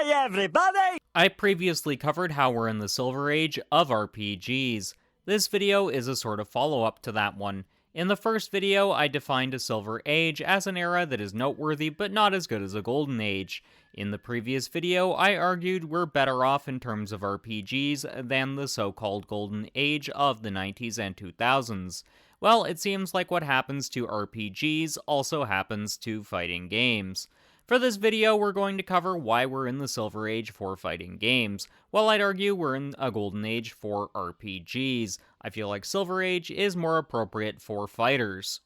Hi everybody! I previously covered how we're in the Silver Age of RPGs. This video is a sort of follow-up to that one. In the first video, I defined a Silver Age as an era that is noteworthy but not as good as a Golden Age. In the previous video, I argued we're better off in terms of RPGs than the so-called Golden Age of the 90s and 2000s. Well, it seems like what happens to RPGs also happens to fighting games. For this video, we're going to cover why we're in the Silver Age for fighting games, while I'd argue we're in a Golden Age for RPGs. I feel like Silver Age is more appropriate for fighters.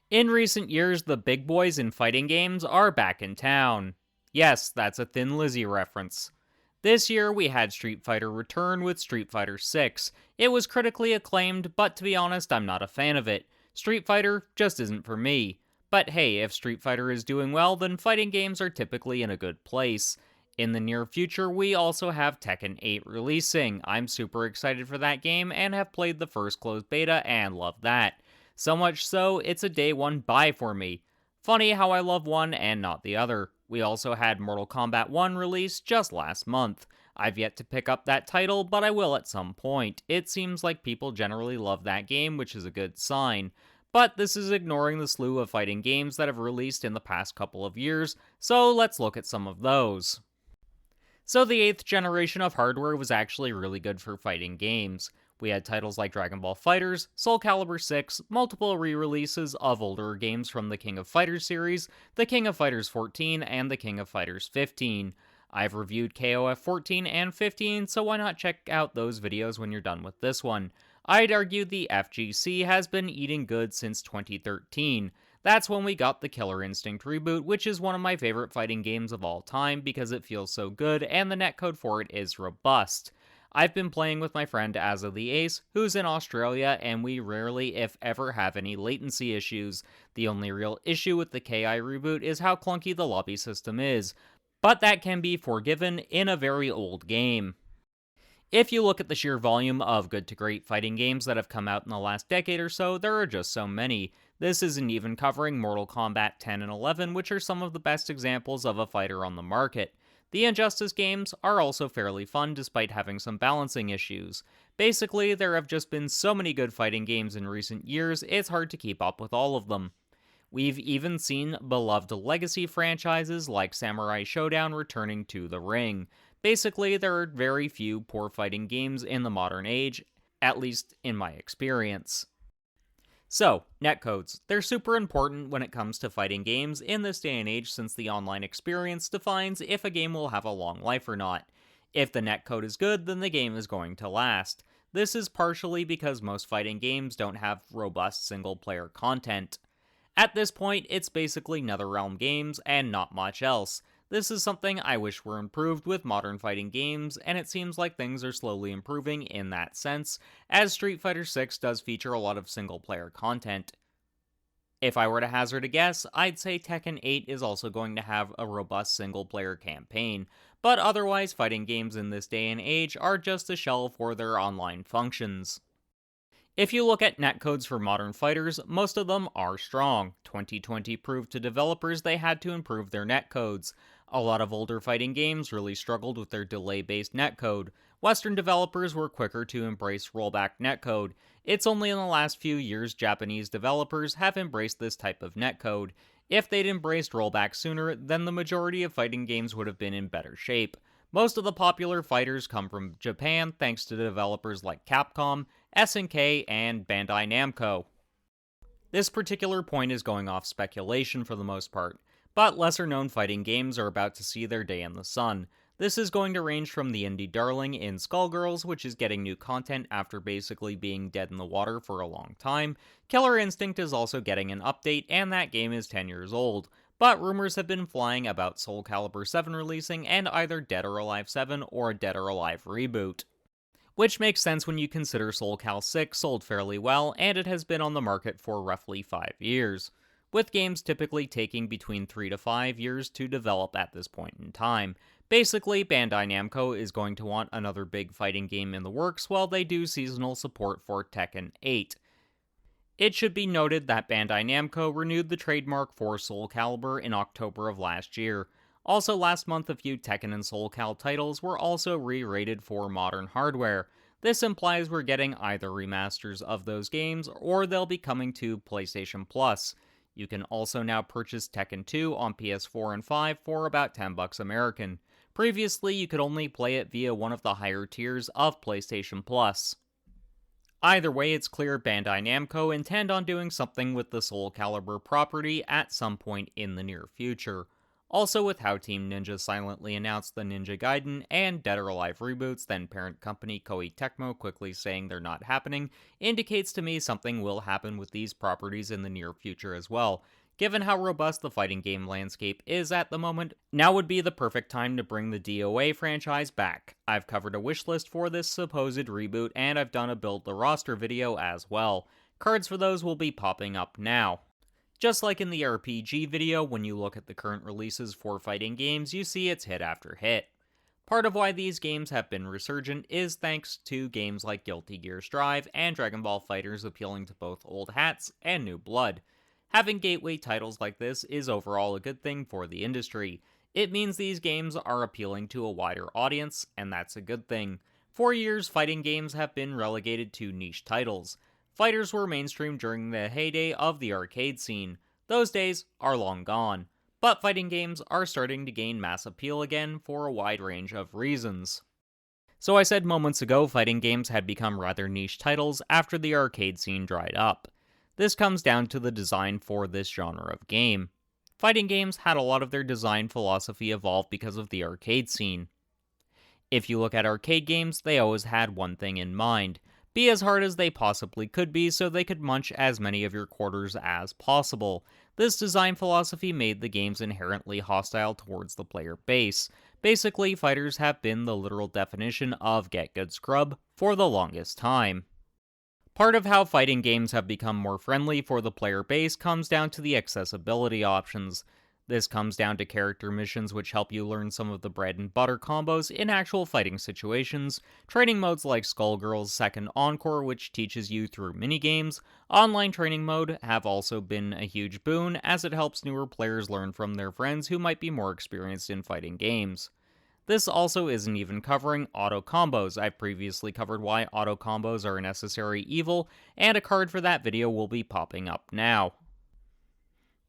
In recent years, the big boys in fighting games are back in town. Yes, that's a Thin Lizzy reference. This year, we had Street Fighter return with Street Fighter 6. It was critically acclaimed, but to be honest, I'm not a fan of it. Street Fighter just isn't for me. But hey, if Street Fighter is doing well, then fighting games are typically in a good place. In the near future, we also have Tekken 8 releasing. I'm super excited for that game and have played the first closed beta and love that. So much so, it's a day one buy for me. Funny how I love one and not the other. We also had Mortal Kombat 1 released just last month. I've yet to pick up that title, but I will at some point. It seems like people generally love that game, which is a good sign. But this is ignoring the slew of fighting games that have released in the past couple of years, so let's look at some of those. So the 8th generation of hardware was actually really good for fighting games. We had titles like Dragon Ball FighterZ, Soul Calibur 6, multiple re-releases of older games from the King of Fighters series, the King of Fighters 14, and the King of Fighters 15. I've reviewed KOF 14 and 15, so why not check out those videos when you're done with this one. I'd argue the FGC has been eating good since 2013. That's when we got the Killer Instinct reboot, which is one of my favorite fighting games of all time because it feels so good and the netcode for it is robust. I've been playing with my friend Azza the Ace, who's in Australia, and we rarely, if ever, have any latency issues. The only real issue with the KI reboot is how clunky the lobby system is, but that can be forgiven in a very old game. If you look at the sheer volume of good to great fighting games that have come out in the last decade or so, there are just so many. This isn't even covering Mortal Kombat 10 and 11, which are some of the best examples of a fighter on the market. The Injustice games are also fairly fun despite having some balancing issues. Basically, there have just been so many good fighting games in recent years, it's hard to keep up with all of them. We've even seen beloved legacy franchises like Samurai Showdown returning to the ring. Basically, there are very few poor fighting games in the modern age, at least in my experience. So, netcodes. They're super important when it comes to fighting games in this day and age since the online experience defines if a game will have a long life or not. If the netcode is good, then the game is going to last. This is partially because most fighting games don't have robust single-player content. At this point, it's basically NetherRealm games and not much else. This is something I wish were improved with modern fighting games, and it seems like things are slowly improving in that sense, as Street Fighter 6 does feature a lot of single-player content. If I were to hazard a guess, I'd say Tekken 8 is also going to have a robust single-player campaign, but otherwise fighting games in this day and age are just a shell for their online functions. If you look at netcodes for modern fighters, most of them are strong. 2020 proved to developers they had to improve their netcodes. A lot of older fighting games really struggled with their delay-based netcode. Western developers were quicker to embrace rollback netcode. It's only in the last few years Japanese developers have embraced this type of netcode. If they'd embraced rollback sooner, then the majority of fighting games would have been in better shape. Most of the popular fighters come from Japan thanks to developers like Capcom, SNK, and Bandai Namco. This particular point is going off speculation for the most part, but lesser-known fighting games are about to see their day in the sun. This is going to range from the indie darling in Skullgirls, which is getting new content after basically being dead in the water for a long time. Killer Instinct is also getting an update, and that game is 10 years old. But rumors have been flying about Soul Calibur 7 releasing and either Dead or Alive 7 or a Dead or Alive reboot. Which makes sense when you consider Soul Cal 6 sold fairly well and it has been on the market for roughly 5 years, with games typically taking between 3 to 5 years to develop at this point in time. Basically, Bandai Namco is going to want another big fighting game in the works while they do seasonal support for Tekken 8. It should be noted that Bandai Namco renewed the trademark for Soul Calibur in October of last year. Also, last month a few Tekken and Soul Cal titles were also re-rated for modern hardware. This implies we're getting either remasters of those games or they'll be coming to PlayStation Plus. You can also now purchase Tekken 2 on PS4 and 5 for about $10 American. Previously, you could only play it via one of the higher tiers of PlayStation Plus. Either way, it's clear Bandai Namco intend on doing something with the Soul Calibur property at some point in the near future. Also, with how Team Ninja silently announced the Ninja Gaiden and Dead or Alive reboots, then parent company Koei Tecmo quickly saying they're not happening, indicates to me something will happen with these properties in the near future as well. Given how robust the fighting game landscape is at the moment, now would be the perfect time to bring the DOA franchise back. I've covered a wishlist for this supposed reboot, and I've done a build the roster video as well. Cards for those will be popping up now. Just like in the RPG video, when you look at the current releases for fighting games, you see it's hit after hit. Part of why these games have been resurgent is thanks to games like Guilty Gear Strive and Dragon Ball FighterZ appealing to both old hats and new blood. Having gateway titles like this is overall a good thing for the industry. It means these games are appealing to a wider audience, and that's a good thing. For years, fighting games have been relegated to niche titles. Fighters were mainstream during the heyday of the arcade scene. Those days are long gone. But fighting games are starting to gain mass appeal again for a wide range of reasons. So I said moments ago fighting games had become rather niche titles after the arcade scene dried up. This comes down to the design for this genre of game. Fighting games had a lot of their design philosophy evolve because of the arcade scene. If you look at arcade games, they always had one thing in mind: be as hard as they possibly could be so they could munch as many of your quarters as possible. This design philosophy made the games inherently hostile towards the player base. Basically, fighters have been the literal definition of get good scrub for the longest time. Part of how fighting games have become more friendly for the player base comes down to the accessibility options. This comes down to character missions which help you learn some of the bread and butter combos in actual fighting situations, training modes like Skullgirl's Second Encore which teaches you through minigames. Online training mode have also been a huge boon as it helps newer players learn from their friends who might be more experienced in fighting games. This also isn't even covering auto combos. I've previously covered why auto combos are a necessary evil, and a card for that video will be popping up now.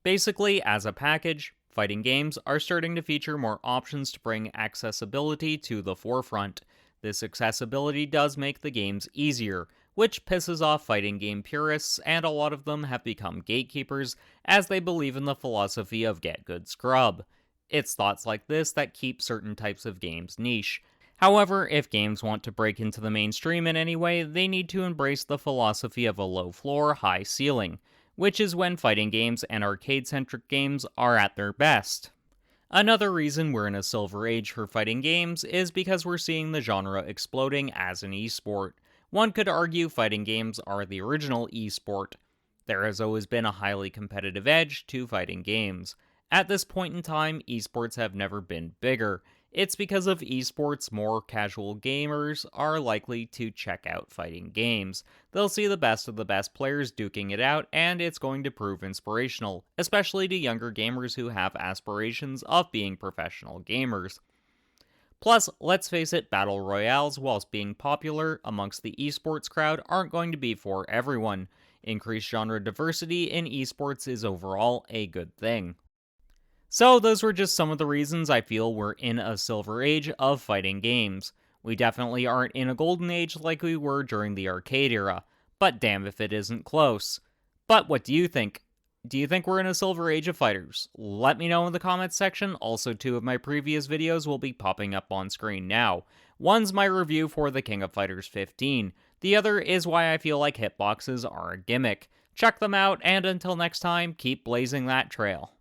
Basically, as a package, fighting games are starting to feature more options to bring accessibility to the forefront. This accessibility does make the games easier, which pisses off fighting game purists, and a lot of them have become gatekeepers as they believe in the philosophy of get good scrub. It's thoughts like this that keep certain types of games niche. However, if games want to break into the mainstream in any way, they need to embrace the philosophy of a low floor, high ceiling, which is when fighting games and arcade-centric games are at their best. Another reason we're in a silver age for fighting games is because we're seeing the genre exploding as an esport. One could argue fighting games are the original esport. There has always been a highly competitive edge to fighting games. At this point in time, esports have never been bigger. It's because of esports, more casual gamers are likely to check out fighting games. They'll see the best of the best players duking it out, and it's going to prove inspirational, especially to younger gamers who have aspirations of being professional gamers. Plus, let's face it, battle royales, whilst being popular amongst the esports crowd, aren't going to be for everyone. Increased genre diversity in esports is overall a good thing. So those were just some of the reasons I feel we're in a silver age of fighting games. We definitely aren't in a golden age like we were during the arcade era, but damn if it isn't close. But what do you think? Do you think we're in a silver age of fighters? Let me know in the comments section. Also, 2 of my previous videos will be popping up on screen now. One's my review for the King of Fighters 15. The other is why I feel like hitboxes are a gimmick. Check them out, and until next time, keep blazing that trail.